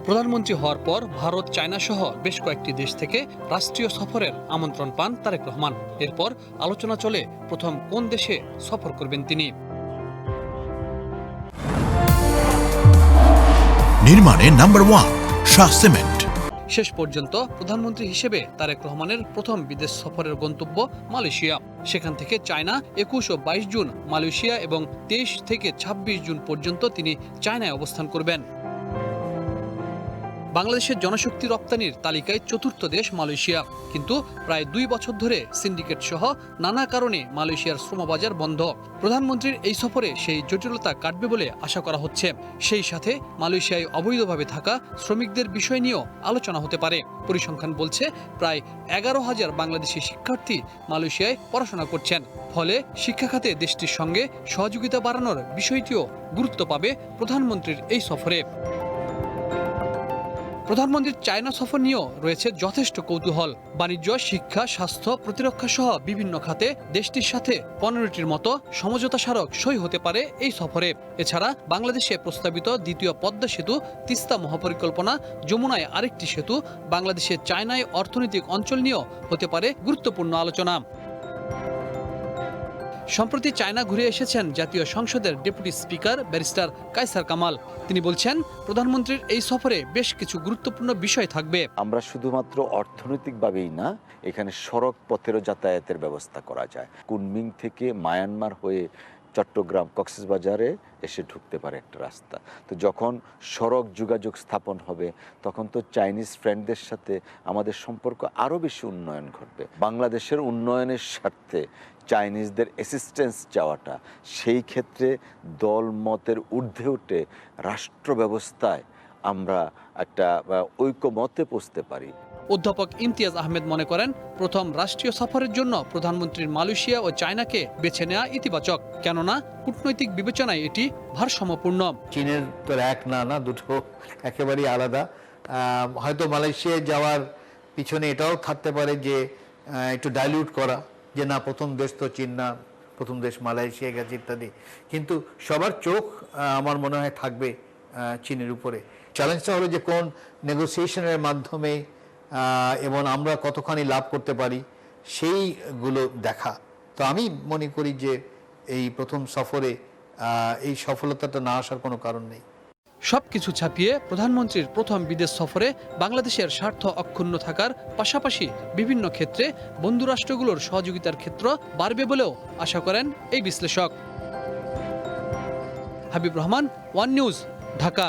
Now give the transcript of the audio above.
প্রধানমন্ত্রী হওয়ার পর ভারত, চায়না সহ বেশ কয়েকটি দেশ থেকে রাষ্ট্রীয় সফরের আমন্ত্রণ পান তারেক রহমান। এরপর আলোচনা চলে প্রথম কোন দেশে সফর করবেন তিনি। নির্মাণে নাম্বার 1 শাহ সিমেন্ট। শেষ পর্যন্ত প্রধানমন্ত্রী হিসেবে তারেক রহমানের প্রথম বিদেশ সফরের গন্তব্য মালয়েশিয়া। সেখান থেকে চায়না 21 ও 22 জুন, মালয়েশিয়া এবং 23 থেকে 26 জুন পর্যন্ত তিনি চায়নায় অবস্থান করবেন। বাংলাদেশের জনশক্তি রপ্তানির তালিকায় চতুর্থ দেশ মালয়েশিয়া, কিন্তু প্রায় 2 বছর ধরে সিন্ডিকেট সহ নানা কারণে মালয়েশিয়ার শ্রমবাজার বন্ধ। প্রধানমন্ত্রীর এই সফরে সেই জটিলতা কাটবে বলে আশা করা হচ্ছে। সেই সাথে মালয়েশিয়ায় অবৈধভাবে থাকা শ্রমিকদের বিষয় নিয়েও আলোচনা হতে পারে। পরিসংখ্যান বলছে প্রায় 11,000 বাংলাদেশি শিক্ষার্থী মালয়েশিয়ায় পড়াশোনা করছেন। ফলে শিক্ষা খাতে দেশটির সঙ্গে সহযোগিতা বাড়ানোর বিষয়টিও গুরুত্ব পাবে প্রধানমন্ত্রীর এই সফরে। প্রধানমন্ত্রীর চায়না সফর নিয়েও রয়েছে যথেষ্ট কৌতূহল। বাণিজ্য, শিক্ষা, স্বাস্থ্য, প্রতিরক্ষা সহ বিভিন্ন খাতে দেশটির সাথে 15টির মতো সমঝোতা স্মারক সই হতে পারে এই সফরে। এছাড়া বাংলাদেশে প্রস্তাবিত দ্বিতীয় পদ্মা সেতু, তিস্তা মহাপরিকল্পনা, যমুনায় আরেকটি সেতু, বাংলাদেশের চায়নায় অর্থনৈতিক অঞ্চল নিয়েও হতে পারে গুরুত্বপূর্ণ আলোচনা। সম্প্রতি চায়না ঘুরে এসেছেন জাতীয় সংসদের deputy speaker barrister Kaiser Kamal. তিনি বলছেন, প্রধানমন্ত্রীর এই সফরে বেশ কিছু গুরুত্বপূর্ণ বিষয় থাকবে। আমরা শুধুমাত্র অর্থনৈতিকভাবেই না, এখানে সড়ক পথেরও যাতায়াতের ব্যবস্থা করা যায়। কুনমিং থেকে মায়ানমার হয়ে চট্টগ্রাম, কক্সবাজারে এসে ঢুকতে পারে একটা রাস্তা। তো যখন সড়ক যোগাযোগ স্থাপন হবে, তখন তো চাইনিজ ফ্রেন্ডদের সাথে আমাদের সম্পর্ক আরও বেশি উন্নয়ন ঘটবে। বাংলাদেশের উন্নয়নের স্বার্থে চাইনিজদের অ্যাসিস্ট্যান্স চাওয়াটা, সেই ক্ষেত্রে দল মতের ঊর্ধ্বে উঠে রাষ্ট্র ব্যবস্থায় আমরা একটা ঐকমত্যে পৌঁছতে পারি। অধ্যাপক ইমতিয়াজ আহমেদ মনে করেন, প্রথম রাষ্ট্রীয় সফরের জন্য প্রধানমন্ত্রীর মালয়েশিয়া ও চায়নাকে বেছে নেওয়া ইতিবাচক। কেননা কূটনৈতিক বিবেচনায় এটি ভারসাম্যপূর্ণ। চীনের তো এক না দুটো একেবারেই আলাদা। হয়তো মালয়েশিয়ায় যাওয়ার পিছনে এটাও থাকতে পারে যে একটু ডাইলিউট করা, যে না প্রথম দেশ তো চীন না, প্রথম দেশ মালয়েশিয়া গেছে ইত্যাদি। কিন্তু সবার চোখ আমার মনে হয় থাকবে চীনের উপরে। চ্যালেঞ্জটা হলো যে কোন নেগোসিয়েশনের মাধ্যমে এবং আমরা কতখানি লাভ করতে পারি সেইগুলো দেখা। তো আমি মনে করি যে এই প্রথম সফরে এই সফলতাটা না আসার কোনো কারণ নেই। সবকিছু ছাপিয়ে প্রধানমন্ত্রীর প্রথম বিদেশ সফরে বাংলাদেশের স্বার্থ অক্ষুণ্ণ থাকার পাশাপাশি বিভিন্ন ক্ষেত্রে বন্ধু রাষ্ট্রগুলোর সহযোগিতার ক্ষেত্র বাড়বে বলেও আশা করেন এই বিশ্লেষক। Habib Rahman, one news, Dhaka.